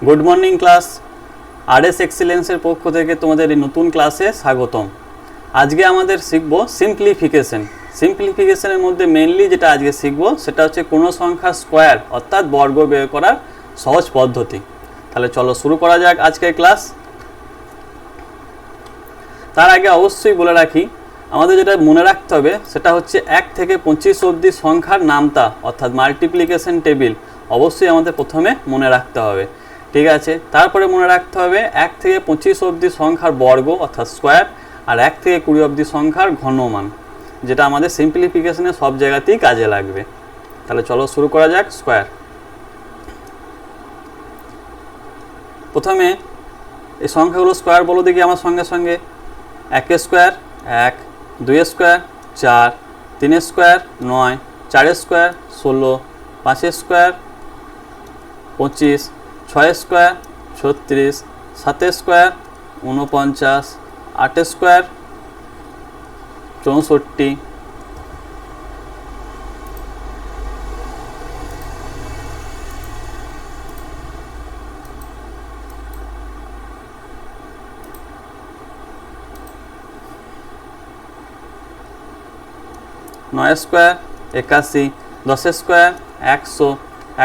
Good morning class RS एक्सिलेंसर पक्ष থেকে তোমাদের এই নতুন ক্লাসে স্বাগতম। আজকে আমাদের শিখব সিম্পলিফিকেশন। সিম্পলিফিকেশনের মধ্যে মেইনলি যেটা আজকে শিখব সেটা হচ্ছে কোনো সংখ্যার স্কয়ার অর্থাৎ বর্গ বের করার সহজ পদ্ধতি। তাহলে চলো শুরু করা যাক আজকের ক্লাস। তার আগে অবশ্যই বলে রাখি আমাদের যেটা মনে রাখতে হবে সেটা হচ্ছে 1 থেকে 25 অবধি সংখ্যার নামতা অর্থাৎ মাল্টিপ্লিকেশন টেবিল অবশ্যই আমাদের প্রথমে মনে রাখতে হবে। ঠিক আছে, তারপরে মনে রাখতে হবে 1 থেকে 25 অবধি সংখ্যার বর্গ অর্থাৎ স্কয়ার আর 1 থেকে 20 অবধি সংখ্যার ঘনমান, যেটা আমাদের সিম্পলিফিকেশনে সব জায়গাতেই কাজে লাগবে। তাহলে চলো শুরু করা যাক। স্কয়ার, প্রথমে এই সংখ্যাগুলো স্কয়ার বলো দেখি আমার সঙ্গে সঙ্গে। 1 square 1, 2 square 4, 3 square 9, 4 square 16, 5 square 25, 6 square 36, 7 square 49, 8 square 64, 9 square 81, 10 square 100,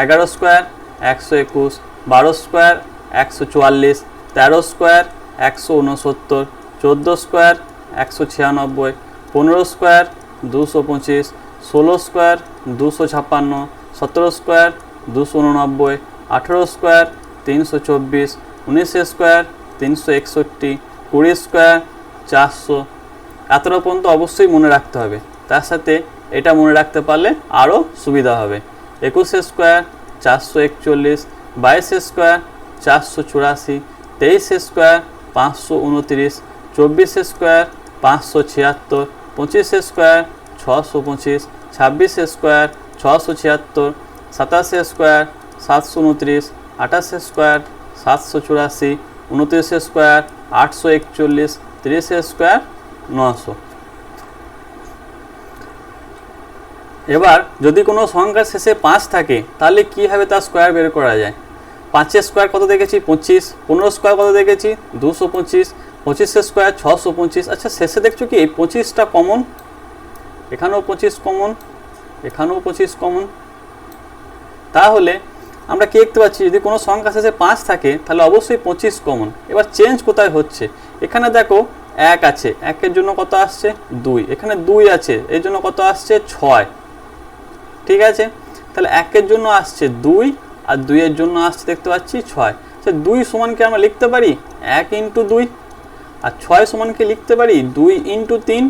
11 square 121, 12 square 144, 13 square 169, 14 square 196, 15 square 225, 16 square 256, 17 square 289, 18 square 324, 19 square 361, 20 square 400। এতটা পর্যন্ত অবশ্যই মনে রাখতে হবে, তার সাথে এটা মনে রাখতে পারলে আরও সুবিধা হবে। 21 square 441, 22 square 484, 23 square 529, 24 square 576, 25 square 625, 26 square 676, 27 square 729, 28 square 784, 29 square 841, 30 square 900। এবার যদি কোনো সংখ্যার শেষে 5 থাকে তাহলে কীভাবে তার স্কয়ার বের করা যায়। 5 স্কয়ার কত দেখেছি 25, 15 স্কয়ার কত দেখেছি 225, 25 স্কয়ার 625। আচ্ছা শেষে দেখছো কি এই 25টা কমন, এখানেও 25 কমন, এখানেও 25 কমন। তাহলে আমরা কি দেখতে পাচ্ছি যদি কোনো সংখ্যা শেষে 5 থাকে তাহলে অবশ্যই 25 কমন। এবার চেঞ্জ কোথায় হচ্ছে, এখানে দেখো 1 আছে, 1-এর জন্য কত আসছে 2, এখানে 2 আছে এর জন্য কত আসছে 6। ঠিক আছে, তাহলে 1-এর জন্য আসছে 2 আর 2-এর জন্য আসছে দেখতে পাচ্ছি 6। সে 2 সমানকে আমরা লিখতে পারি 1 × 2 আর 6 সমানকে লিখতে পারি 2 × 3।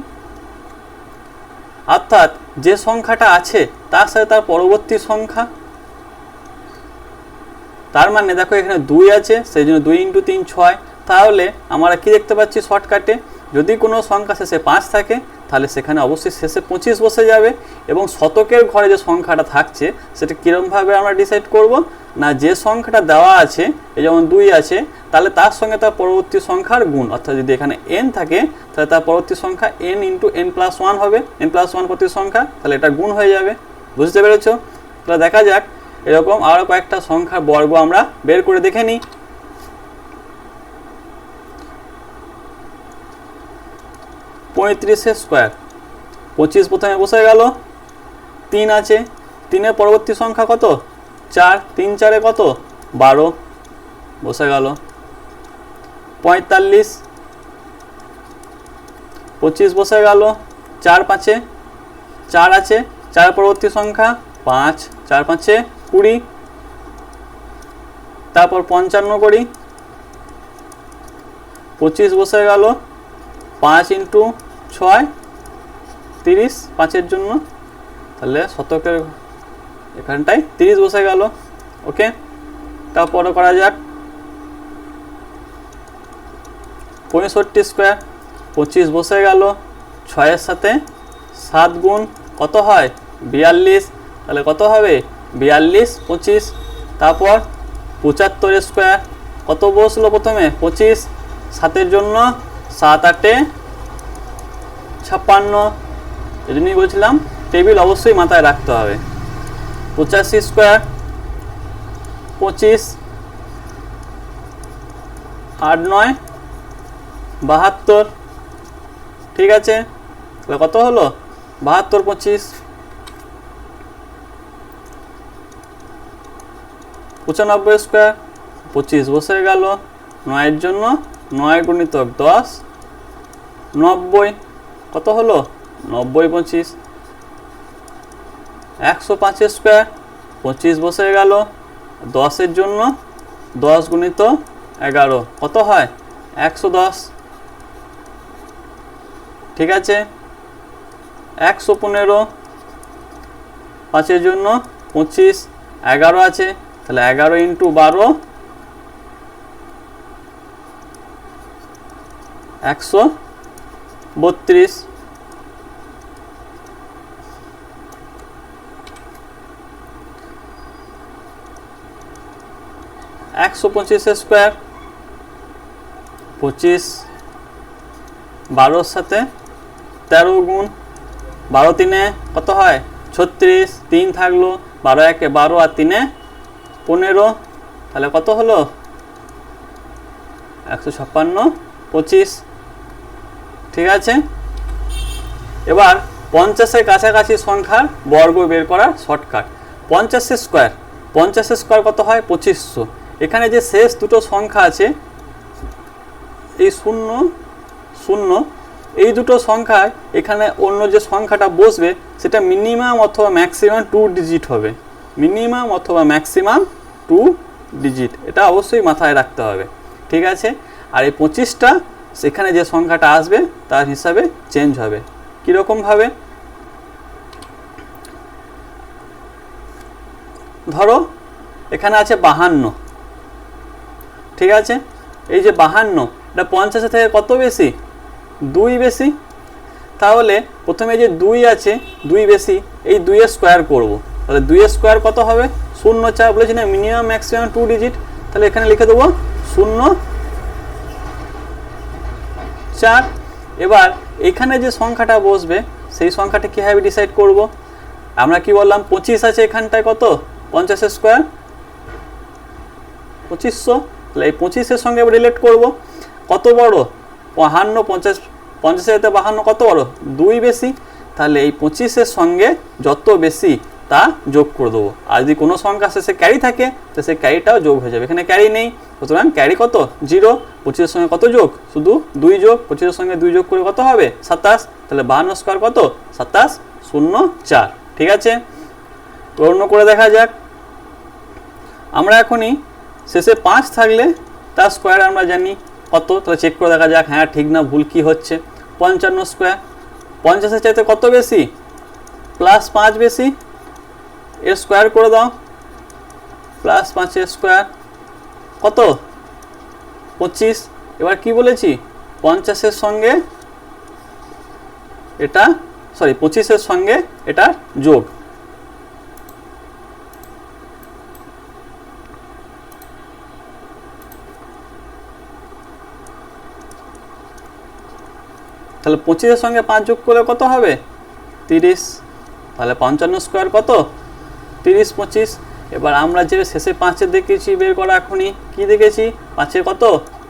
অর্থাৎ যে সংখ্যাটা আছে তার সাথে তার পরবর্তী সংখ্যা। তার মানে দেখো এখানে 2 আছে সেই জন্য 2 × 3 6। তাহলে আমরা কি দেখতে পাচ্ছি শর্টকাটে, যদি কোনো সংখ্যা শেষে 5 থাকে তাহলে সেখানে অবশ্যই শেষে 25 বসে যাবে। এবং শতকের ঘরে যে সংখ্যাটা থাকছে সেটা কীরকমভাবে আমরা ডিসাইড করব না, যে সংখ্যাটা দেওয়া আছে এই যেমন 2 আছে তাহলে তার সঙ্গে তার পরবর্তী সংখ্যার গুণ, অর্থাৎ যদি এখানে n থাকে তাহলে তার পরবর্তী সংখ্যা n × n+1 হবে, n+1 প্রতি সংখ্যা, তাহলে এটা গুণ হয়ে যাবে। বুঝতে পেরেছো? তাহলে দেখা যাক এরকম আরও কয়েকটা সংখ্যার বর্গ আমরা বের করে দেখে নিই। 35 স্কয়ার 25 প্রথমে বসে গেল, 3 আছে, 3-এর পরবর্তী সংখ্যা কত 4, 3 4-এ কত 12 বসে গেল। 45 25 বসে গেল, 4 5-এ 4 আছে, 4-এর পরবর্তী সংখ্যা 5, 4 5-এ 20। তারপর 55 করি, 25 বসে গেল, 5 × 6 30, 5-এর জন্য, তাহলে শতকের এখানটায় 30 বসে গেল। ওকে, তারপরে করা যাক 65 স্কয়ার 25 বসে গেল, 6-এর সাথে 7 গুণ কত হয় 42, তাহলে কত হবে 42 25। তারপর 75 স্কয়ার কত বসলো প্রথমে 25, 7-এর জন্য 7 8-এ 56। এই জন্যই বলছিলাম টেবিল অবশ্যই মাথায় রাখতে হবে। 85 স্কয়ার 25, 8 9 72, ঠিক আছে, তাহলে কত হলো 72 25, 95 স্কোয়ার 25 বসে গেল, 9 এর জন্য 9 গুণিতক 10 90, কত হলো 90 25, 105 স্কোয়ার 25 বসে গেল, 10 এর জন্য 10 গুণিত 11 কত হয় 110, ঠিক আছে, 115 5 এর জন্য 25, 11 আছে, তাহলে 11 ইন্টু 12 132, 125 স্কোয়ার 25, 12 সাথে 13 গুণ 12 3 কত হয় 36, 3 থাকলো, 12 1 12 আর 3 15, তাহলে কত হলো 156 25, ঠিক আছে। এবার 50 এর কাছাকাছি সংখ্যার বর্গ বের করার শর্টকাট। 50 স্কোয়ার, 50 স্কোয়ার কত হয় 2500। এখানে যে শেষ দুটো সংখ্যা আছে এই 0 0, এই দুটো সংখ্যায় এখানে অন্য যে সংখ্যাটা বসবে সেটা মিনিমাম অথবা ম্যাক্সিমাম 2 ডিজিট হবে, মিনিমাম অথবা ম্যাক্সিমাম 2 ডিজিট, এটা অবশ্যই মাথায় রাখতে হবে, ঠিক আছে। আর এই 25টা সেখানে যে সংখ্যাটা আসবে তার হিসাবে চেঞ্জ হবে। কীরকমভাবে, ধরো এখানে আছে 52, ঠিক আছে, এই যে 52 এটা 50 থেকে কত বেশি 2 বেশি, তাহলে প্রথমে যে 2 আছে 2 বেশি, এই 2 এর স্কোয়ার করব, তাহলে 2 এর স্কোয়ার কত হবে 0 4 বলেছি না, মিনিমাম ম্যাক্সিমাম 2 ডিজিট, তাহলে এখানে লিখে দেবো 0 4। এবার এখানে যে সংখ্যাটা বসবে সেই সংখ্যাটা কীভাবে ডিসাইড করব, আমরা কি বললাম 25 আছে এখানটায়, কত 50 স্কোয়ার 2500, তাহলে এই 25-এর সঙ্গে রিলেট করব, কত বড় 52, 50 50 এর 52 কত বড় 2 বেশি, তাহলে এই 25-এর সঙ্গে যত বেশি তা যোগ করে দেবো। আর যদি কোনো সংখ্যা শেষে ক্যারি থাকে তো সেই ক্যারিটাও যোগ হয়ে যাবে, এখানে ক্যারি নেই, সুতরাং ক্যারি কত 0, 25-এর সঙ্গে কত যোগ শুধু 2 যোগ, 25-এর সঙ্গে 2 যোগ করে কত হবে 27, তাহলে 52 স্কোয়ার কত 27 0 4, ঠিক আছে। অন্য করে দেখা যাক, আমরা এখনই শেষে 5 থাকলে তার স্কোয়ার আমরা জানি কত, তাহলে চেক করে দেখা যাক হ্যাঁ ঠিক না ভুল কি হচ্ছে। 55 স্কোয়ার 50-এর চাইতে কত বেশি +5 বেশি, এর স্কোয়ার করে দাও, +5 এর স্কোয়ার কত 25। এবার কি বলেছি 50-এর সঙ্গে এটা, সরি 25-এর সঙ্গে এটা যোগ, তাহলে 25-এর সঙ্গে 5 যোগ করলে কত হবে 30, তাহলে 55 স্কোয়ার কত 30 25। এবার আমরা যে শেষে 5-এর দেখেছি বের করা, এখনই কি দেখেছি 5-এর কত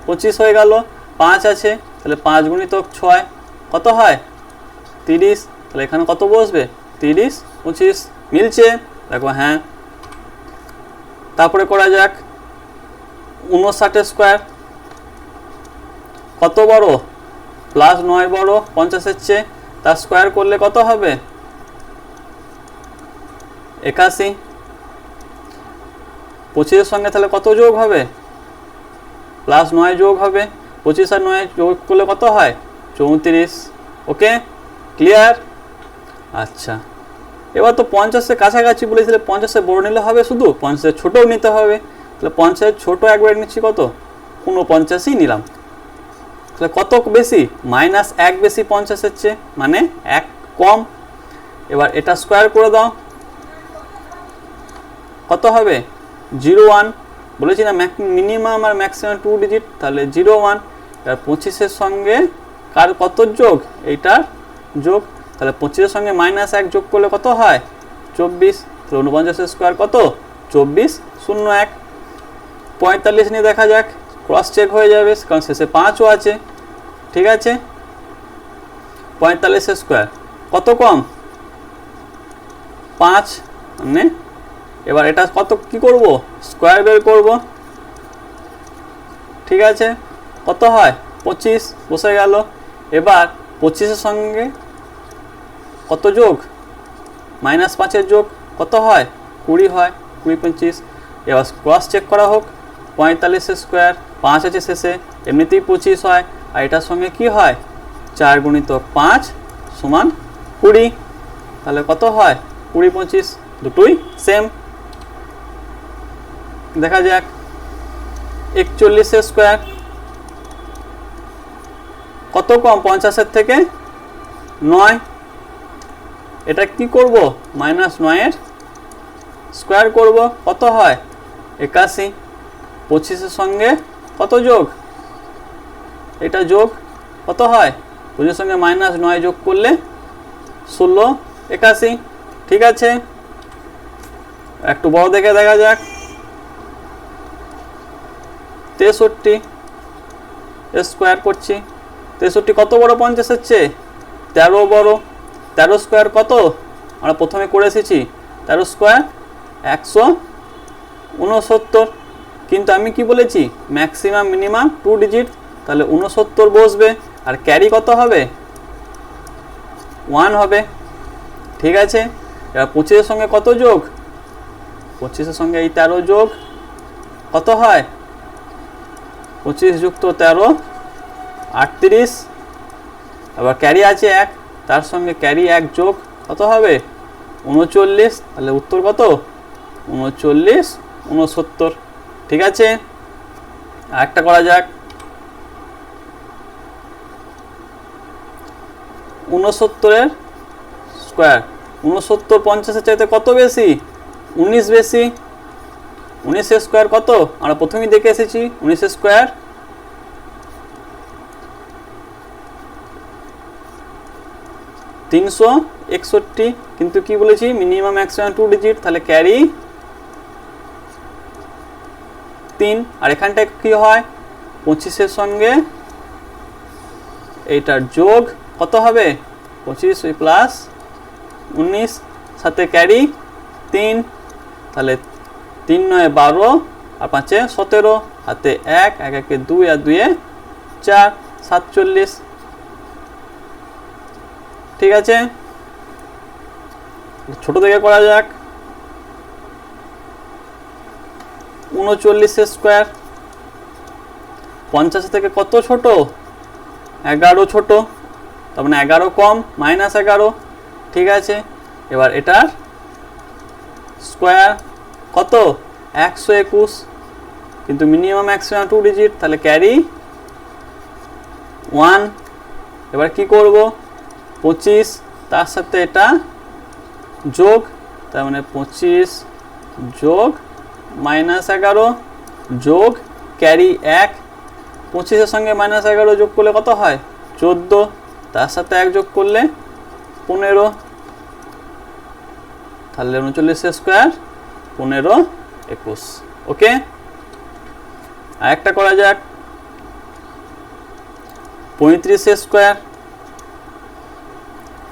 25 হয়ে গেল, 5 আছে তাহলে 5 গুণিতক 6 কত হয় 30, তাহলে এখানে কত বসবে 30 25, মিলছে দেখো হ্যাঁ। তারপরে করা যাক 59 স্কোয়ার কত বড় +9 বড় 50-এর চেয়ে, তার স্কোয়ার করলে কত হবে 81, 25-এর সঙ্গে তাহলে কত যোগ হবে +9 যোগ হবে, 25 আর 9 যোগ করলে কত হয় 34, ওকে ক্লিয়ার। আচ্ছা এবার তো 50-এর কাছাকাছি বলেছিলে, 50-এর বড় নিলে হবে শুধু 50-এর ছোটও নিতে হবে, তাহলে 50-এর ছোট একবার নিচ্ছি কত 49 নিলাম, তাহলে কত বেশি -1 বেশি 50-এর চেয়ে, মানে 1 কম। এবার এটা স্কোয়ার করে দাও কত হবে 01, বলেছি না মিনিমাম আর ম্যাক্সিমাম 2 ডিজিট, তাহলে 01। এবার 25-এর সঙ্গে কার কত যোগ এইটার যোগ, তাহলে 25-এর সঙ্গে -1 যোগ করলে কত হয় 24, তাহলে 49-এর স্কোয়ার কত 24 01। 45 নিয়ে দেখা যাক ক্রস চেক হয়ে যাবে, কারণ শেষে 5ও আছে। ঠিক আছে, 45 স্কোয়ার কত কম 5, মানে এবার এটা কত কি করব, স্কোয়ার বের করব। ঠিক আছে, কত হয় 25, বসে গেল। এবার 25-এর সঙ্গে কত যোগ, -5-এর যোগ কত হয় 20 হয়, 20 25। এবার ক্রস চেক করা হোক, 45 স্কোয়ার 5 আছে শেষে, এমনিতেই 25 হয়, আর এটার সঙ্গে কি হয় 4 × 5 = 20। তাহলে কত হয় 20 25, দুটোই সেম। দেখা যাক 41 স্কোয়ার কত কম 50-এর থেকে 9, এটা কি করব -9-এর স্কোয়ার করব, কত হয় 81। 25-এর সঙ্গে কত যোগ, এটা যোগ কত হয় 25-এর সঙ্গে -9 যোগ করলে 16 81। ঠিক আছে, একটু বড় দেখে দেখা যাক 63 স্কোয়ার করছি। 63 কত বড় 50-এর চেয়ে 13 বড়। 13 স্কোয়ার কত, আমরা প্রথমে করে এসেছি 13 স্কোয়ার 169। কিন্তু আমি কি বলেছি ম্যাক্সিমাম মিনিমাম 2 ডিজিট, তাহলে 69 বসবে, আর ক্যারি কত হবে 1 হবে। ঠিক আছে, এবার 25-এর সঙ্গে কত যোগ, 25-এর সঙ্গে এই 13 যোগ কত হয় 25 যুক্ত 13 38। আবার ক্যারি আছে 1, তার সঙ্গে ক্যারি 1 যোগ কত হবে 39। তাহলে উত্তর কত 39 69। ঠিক আছে, আরেকটা করা যাক 69-এর স্কোয়ার। 69 50-এর চাইতে কত বেশি 19 বেশি। 19 স্কোয়ার কত, আমরা প্রথমেই দেখে এসেছি 19 স্কোয়ার 361, কিন্তু কি বলেছি মিনিমাম ম্যাক্সিমাম 2 ডিজিট, তাহলে ক্যারি 3। আর এখানটায় কি হয় 25-এর সঙ্গে এইটার যোগ কত হবে 25 প্লাস 19, সাথে ক্যারি 3, তাহলে 3 9 12 আর 5 17, হাতে 1 1 1 2 আর 2 4 47। ঠিক আছে, ছোট থেকে করা যাক 39 স্কোয়ার 50 থেকে কত ছোট 11 ছোট, তার মানে 11 কম -11। ঠিক আছে, এবার এটার স্কোয়ার কত 121, কিন্তু মিনিমাম ম্যাক্সিমাম 2 ডিজিট, তাহলে ক্যারি 1। এবার কি করব 25 তার সাথে এটা যোগ, তার মানে 25 যোগ -11 যোগ ক্যারি 1। 25-এর সঙ্গে -11 যোগ করলে কত হয় 14, তার সাথে 1 যোগ করলে 15, তাহলে 39 স্কোয়ার 15 21। ওকে, আরেকটা করা যাক 35 স্কোয়ার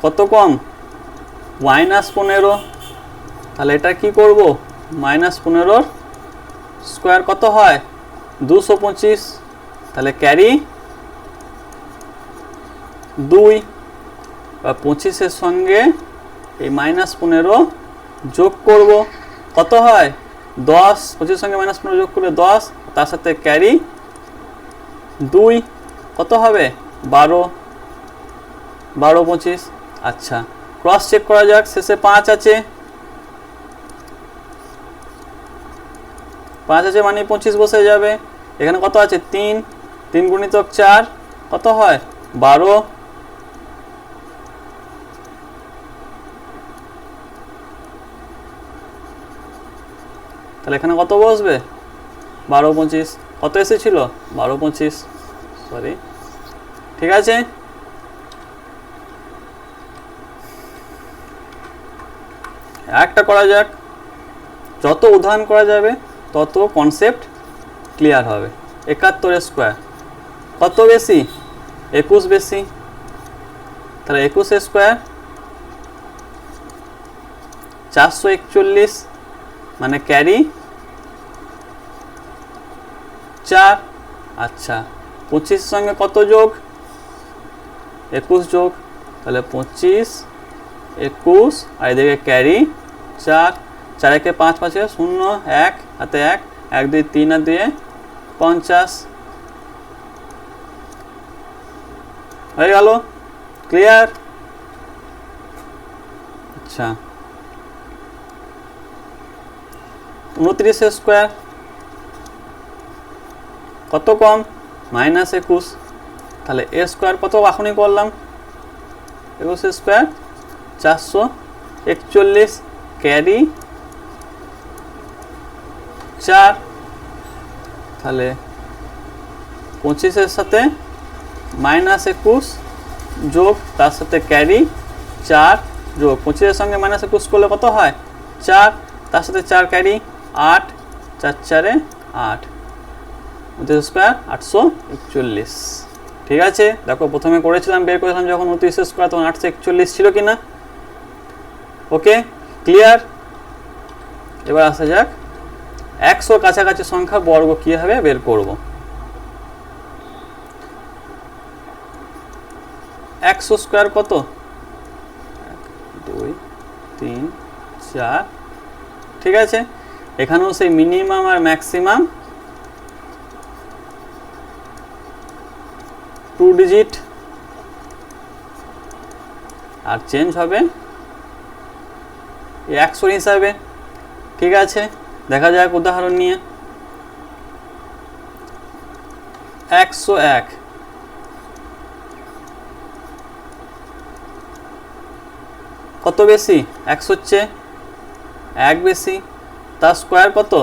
কত কম -15, তাহলে এটা কি করব -15-র স্কোয়ার কত হয় 225, তাহলে ক্যারি 2। বা 25-এর সঙ্গে এই -15 যোগ করব কত হয় 10, 25-এর সঙ্গে -15 যোগ করলে 10, তার সাথে ক্যারি 2 কত হবে 12 12 25। আচ্ছা, ক্রস চেক করা যাক, শেষে 5 আছে, 5 আছে মানে 25 বসে যাবে। এখানে কত আছে 3 3 গুণিতক 4 কত হয় 12। তাহলে এখানে কত বসবে 12 25, কত এসেছিল 12 25, সরি। ঠিক আছে, একটা করা যাক, যত উদাহরণ করা যাবে তত কনসেপ্ট ক্লিয়ার হবে। 71 স্কোয়ার কত বেশি 21 বেশি তাহলে 21 স্কোয়ার 441 মানে ক্যারি 4 আচ্ছা 25 সঙ্গে কত যোগ 21 যোগ তাহলে 25 21 আর এদিকে ক্যারি 4 4 একে 5 5 0 1 হাতে 1 1 2 3 আর 2 50 হয়ে গেল ক্লিয়ার আচ্ছা 29 স্কোয়ার কত কম -21 তাহলে এ স্কোয়ার কত এখনই করলাম 21 স্কোয়ার 441 ক্যারি 4 তাহলে 25 সাথে -21 যোগ তার সাথে ক্যারি 4 যোগ 25 সঙ্গে -21 করলে কত হয় 4 তার সাথে 4 ক্যারি 8 4 4 8 29 স্কোয়ার 841 ঠিক আছে দেখো প্রথমে করেছিলাম বের করেছিলাম যখন 29 স্কোয়ার তখন 841 ছিল কিনা ওকে ক্লিয়ার এবার আসা যাক 100 কাছাকাছি সংখ্যা বর্গ কিভাবে বের করব 100 স্কোয়ার কত 1 2 3 4 ঠিক আছে এখানেও সেই মিনিমাম আর ম্যাক্সিমাম 2 ডিজিট আর চেঞ্জ হবে 100 হিসাবে ঠিক আছে দেখা যাক উদাহরণ নিয়ে 101 কত বেশি 100 চেয়ে 1 বেশি তার স্কোয়ার কত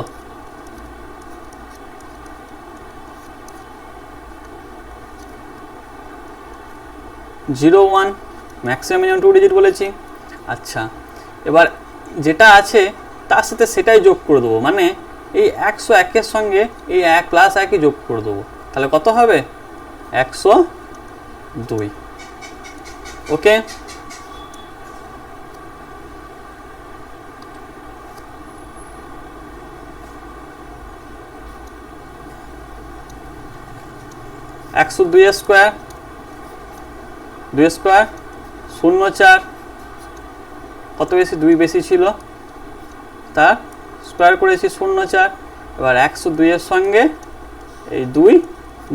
01 ম্যাক্সিমাম মিনিমাম 2 ডিজিট বলেছি আচ্ছা এবার যেটা আছে তার সাথে সেটাই যোগ করে দেবো মানে এই 101 এর সঙ্গে এই 1 প্লাস 1 যোগ করে দেবো তাহলে কত হবে 102 ওকে একশো 2 স্কোয়ার 2 স্কোয়ার 0 4 কত বেশি 2 বেশি ছিল তার স্কোয়ার করেছি 0 4 এবার 102 এর সঙ্গে এই 2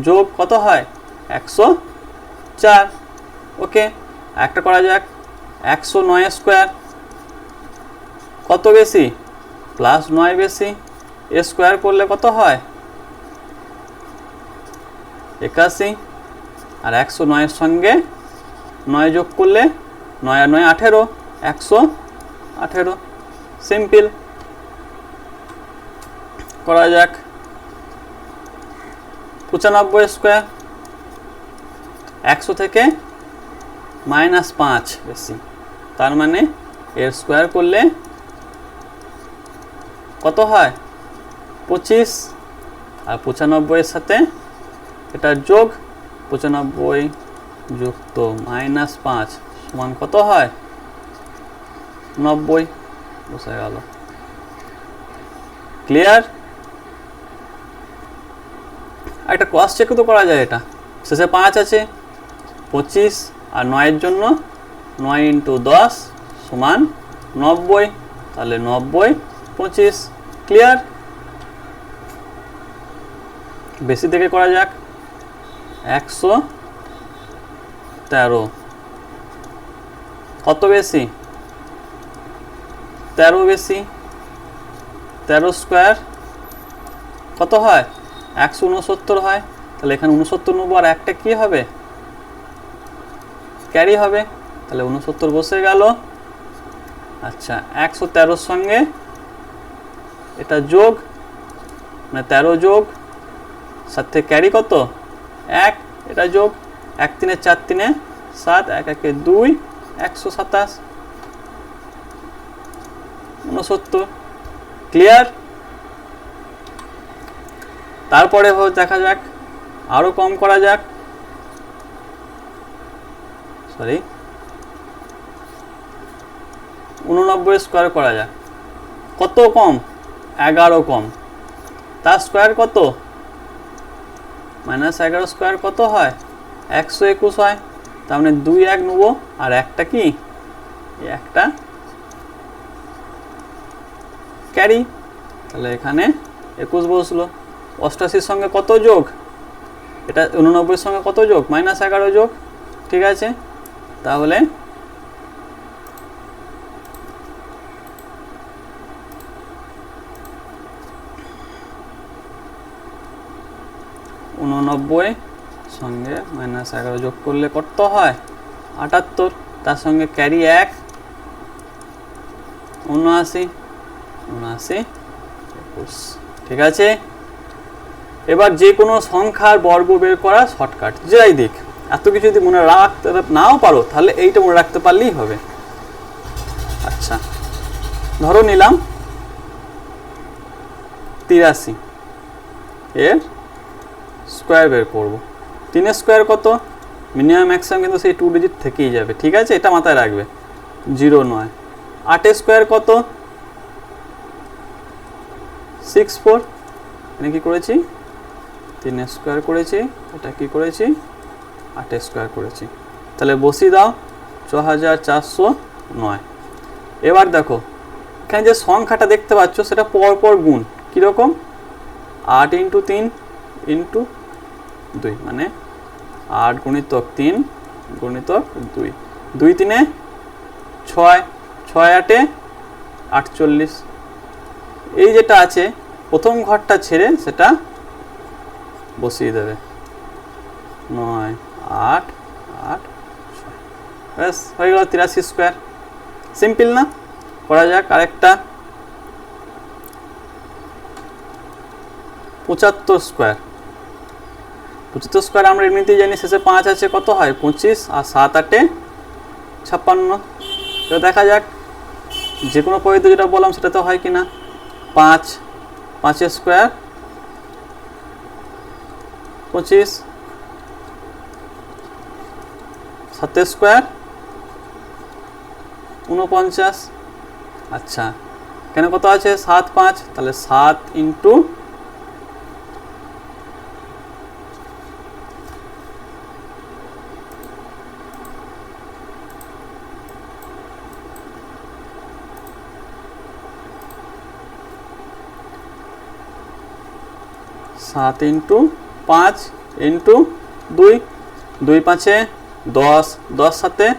যোগ কত হয় 104 ওকে একটা করা যাক 109 স্কোয়ার কত বেশি প্লাস 9 বেশি এ স্কোয়ার করলে কত হয় 81 আর 109 এর সঙ্গে 9 যোগ করলে 9 আর 9 18 118 সিম্পল করা যাক 95 স্কোয়ার 100 থেকে -5 বেশি তার মানে এর স্কোয়ার করলে কত হয় 25 আর 95 এর সাথে এটা যোগ 95 যুক্ত -5 সমান কত হয় 90 বসে গেল ক্লিয়ার একটা ক্রস চেক তো করা যায় এটা শেষে 5 আছে 25 আর 9 এর জন্য 9 × 10 সমান 90 তাহলে 90 25 ক্লিয়ার বেশি থেকে করা যাক 113 কত বেশি 13 বেশি 13 স্কোয়ার কত হয় 169 হয় তাহলে এখানে 69 নেব আর একটা কি হবে ক্যারি হবে তাহলে 69 বসে গেল আচ্ছা 113 সঙ্গে এটা যোগ মানে 13 যোগ সাথে ক্যারি কত 1 এটা যোগ 1 3 4 3 7 1 1 2 127 69 ক্লিয়ার তারপরে দেখা যাক আরও কম করা যাক, সরি 89 স্কোয়ার করা যাক। কত কম? 11 কম। তার স্কোয়ার কত? -11 স্কোয়ার কত হয়? 121 হয়। তার মানে 2 1 নেবো, আর একটা কি, একটা ক্যারি, তাহলে এখানে 21 বসলো। 88 সঙ্গে কত যোগ? এটা 89 সঙ্গে কত যোগ? -11 যোগ, ঠিক আছে। তাহলে সঙ্গে -11 যোগ করলে কত হয়? 78। তার সঙ্গে ক্যারি 1, 79, 79, 21, ঠিক আছে। এবার যে কোনো সংখ্যার বর্গ বের করা শর্টকাট, যাই দিক, এত কিছু যদি মনে রাখতে নাও পারো তাহলে এইটা মনে রাখতে পারলেই হবে। আচ্ছা, ধরো নিলাম 83, এর স্কোয়ার বের করব। 3 স্কোয়ার কত? মিনিমাম ম্যাক্সিমাম কিন্তু সেই 2 ডিজিট থেকেই যাবে, ঠিক আছে, এটা মাথায় রাখবে। 09। 8 স্কোয়ার কত? 64। এখানে কি করেছি? 3 স্কোয়ার করেছি, এটা কি করেছি? 8 স্কোয়ার করেছি। তাহলে বসিয়ে দাও 6409। এবার দেখো এখানে যে সংখ্যাটা দেখতে পাচ্ছ সেটা পরপর গুণ, কীরকম? 8 × 3 × 2, মানে 8 × 3 × 2, 2 3 6, 6 8 48। এই যেটা আছে প্রথম ঘরটা ছেড়ে সেটা বসিয়ে দেবে, 9 8 8 6, ব্যাস হয়ে গেল 83 স্কোয়ার। সিম্পল না? করা যাক আরেকটা, 75 স্কোয়ার। 75 স্কোয়ার আমরা এমনিতেই জানি শেষে 5 আছে, কত হয়? 25, আর 7 8 56। তো দেখা যাক যে কোনো পদ্ধতি যেটা বললাম সেটাতে হয় কি না। 5 স্কোয়ার 25, 7 স্কোয়ার 49। আচ্ছা, কেন কত আছে? 7 5, তাহলে 7 × 7 × 5 × 2, 2 5 10, 10 7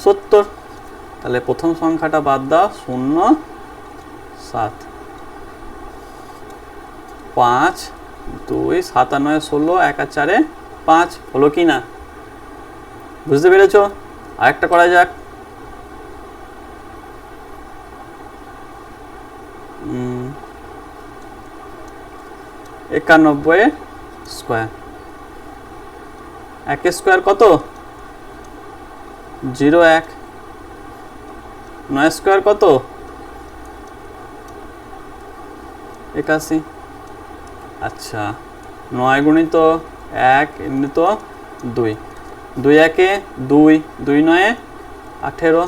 70। তাহলে প্রথম সংখ্যাটা বাদ দাও, 0 7, 5 2 7 আর 9 16, 1 আর 4 5, হলো কি না? বুঝতে পেরেছো? আরেকটা করা যাক, 91 স্কোয়ার। 1 স্কোয়ার কত? 01। 9 স্কোয়ার কত? 81। আচ্ছা, 9 × 1 × 2, 2 1 2, 2 9 18।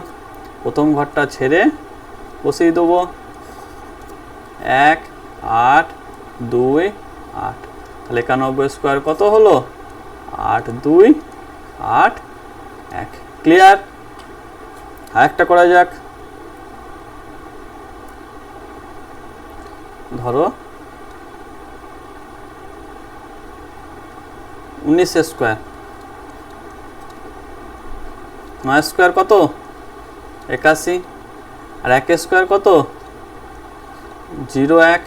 প্রথম ঘরটা ছেড়ে বসিয়ে দেবো, 1 8 2 8। তাহলে 91 স্কোয়ার কত হলো? 8 2 8 1। ক্লিয়ার? আরেকটা করা যাক, ধরো 19 স্কোয়ার। 9 স্কোয়ার কত? 81, আর 1 স্কোয়ার কত? 01।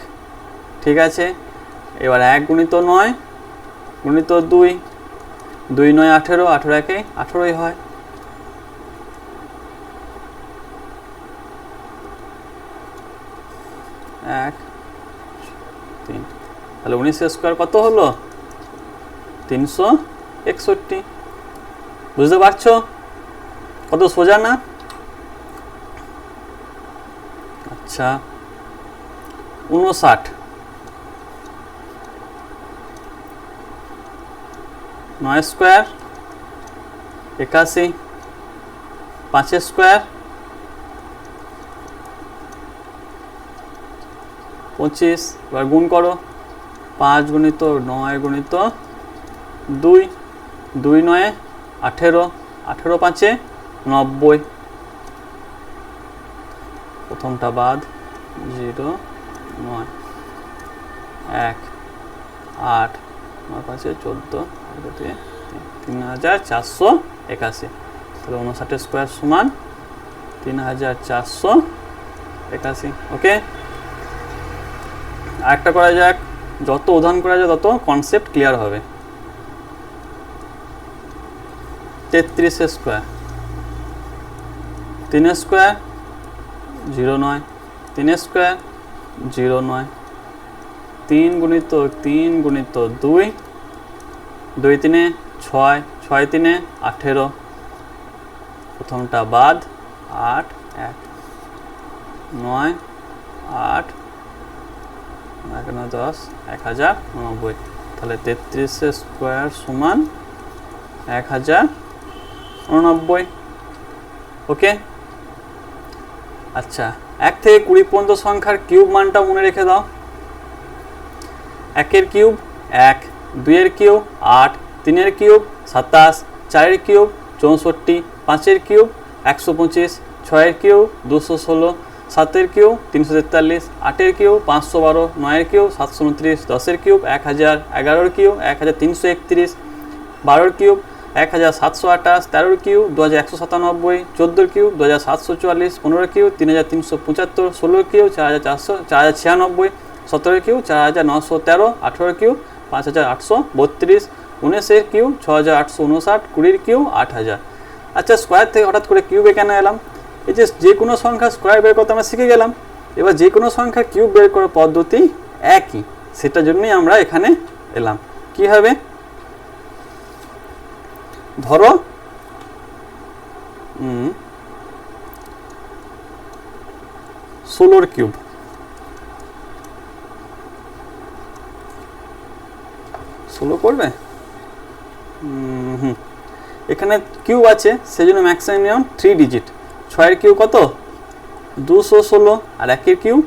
ঠিক আছে, এবার 1 × 9 × 2, 2 9 18, 18 1 18ই হয়। এক 3, তাহলে 19 স্কোয়ার কত হলো? 361। বুঝতে পারছো কত সোজা না? আচ্ছা, 59। 9 স্কোয়ার 81, 5 স্কোয়ার 25, এবার গুণ করো 5 গুণিত 9 গুণিত 2, 2 9 18, 18 5 90, প্রথমটা বাদ 0 9 1 8 9 5 14 3481, তাহলে 59 স্কোয়ার সমান 3481। ওকে, আরেকটা করা যাক, যত উদাহরণ করা যায় তত কনসেপ্ট ক্লিয়ার হবে। 33 স্কোয়ার 3 স্কোয়ার 0 9, 3 স্কোয়ার 0 9, 3 গুণিত 3 গুণিত 2, 2 3 6, 6 3 18, প্রথমটা বাদ 8 1 9 8 10 1090, তাহলে 33 স্কোয়ার সমান 1089। ওকে, আচ্ছা 1 থেকে 20 পর্যন্ত সংখ্যার কিউব মানটা মনে রেখে দাও। 1 এর কিউব 1, 2 এর কিউব 8, 3 এর কিউব 27, 4 এর কিউব 64, 5 এর কিউব 125, 6 এর কিউব 216, 7 এর কিউব 343, 8 এর কিউব 512, 9 এর কিউব 729, 10 এর কিউব 1000, 11 এর কিউব 1331, 12 এর কিউব 1728, 13 এর কিউব 2197, 14 এর কিউব 2744, 15 এর কিউব 3375, 16 এর কিউব 4496, 17 এর কিউব 4913, 18 এর কিউব 5832, 19 এর কিউব 6859, 20 এর কিউব 8000। আচ্ছা, স্কোয়ার থেকে হঠাৎ করে কিউবে কেন এলাম? এই যে কোনো সংখ্যা স্কোয়ার বের করতে আমরা শিখে গেলাম, এবার যে কোনো সংখ্যার কিউব বের করার পদ্ধতি একই, সেটার জন্যই আমরা এখানে এলাম। কি হবে? ধরো 16 কিউব, 16 করবে, এখানে কিউব আছে সেজন্য ম্যাক্সিমাম 3 ডিজিট। 6 এর কিউব কত? 216, আর 1 এর কিউব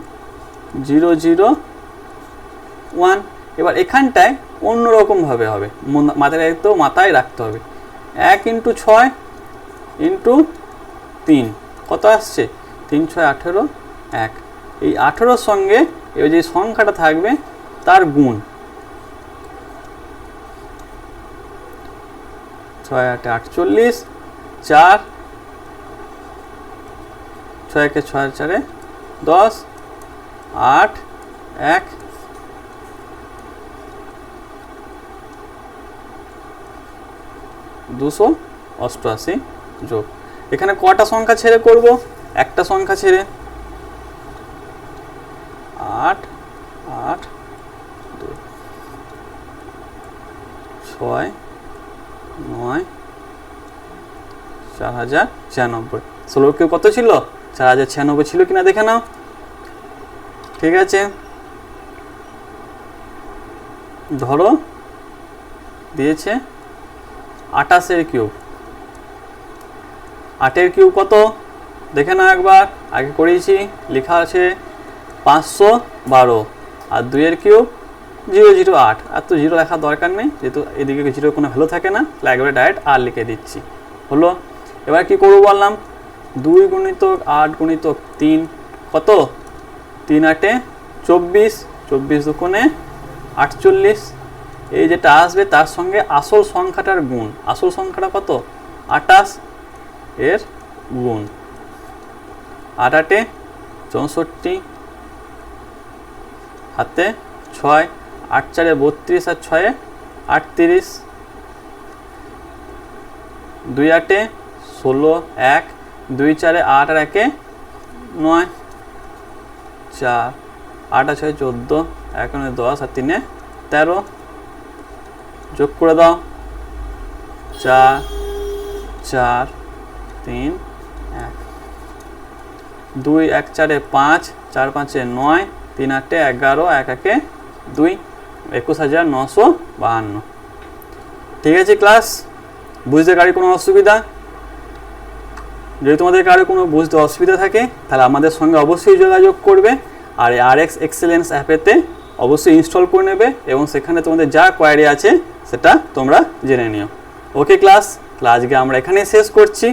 001। এবার এখানটায় অন্যরকমভাবে হবে, মাথায় রাখতে হবে। 1 × 6 × 3 কত আসছে? 3 6 18, 1। এই 18-র সঙ্গে এবার যে সংখ্যাটা থাকবে তার গুণ, 6 8 48, 4 6 1 6 4 10, 8 1 288 যোগ। এখানে কটা সংখ্যা ছেড়ে করব? একটা সংখ্যা ছেড়ে, 8 8 2 6 9 4096। 16 কিউব কত ছিল? 4096 ছিল কিনা দেখে নাও। ঠিক আছে, ধরো দিয়েছে 28 এর কিউব। 8 এর কিউব কত দেখে নাও একবার, আগে করেছি, লেখা আছে 512, আর 2 এর কিউব 008। আর তো 0 লেখার দরকার নেই, যেহেতু এদিকে 0 কোনো ভ্যালু থাকে না, তাহলে একবারে ডাইরেক্ট আর লিখে দিচ্ছি। হলো, এবার কি করবো বললাম? 2 × 8 × 3 কত? 3 8 24, 24 2 48। এই যেটা আসবে তার সঙ্গে আসল সংখ্যাটার গুণ। আসল সংখ্যাটা কত? 28, এর গুণ 8 8 64, হাতে 6, 8 4 32, আর 6 38, 2 8 16, 1 2 4 8 আর 1 9, 4 8 6 14, 1 9 10, আর 3 13। যোগ করে দাও, 4 4 3 1, 2 1 4 5, 4 5 9, 3 8 11, 1 1 2, 21952। ঠিক আছে ক্লাস, বুঝতে কারো কোনো অসুবিধা? যদি তোমাদের কারো কোনো বুঝতে অসুবিধা থাকে তাহলে আমাদের সঙ্গে অবশ্যই যোগাযোগ করবে, আর এই RX এক্সেলেন্স অ্যাপেতে অবশ্যই ইনস্টল করে নেবে এবং সেখানে তোমাদের যা কোয়ারি আছে সেটা তোমরা জেনে নিও। ওকে ক্লাস, আজকে আমরা এখানেই শেষ করছি।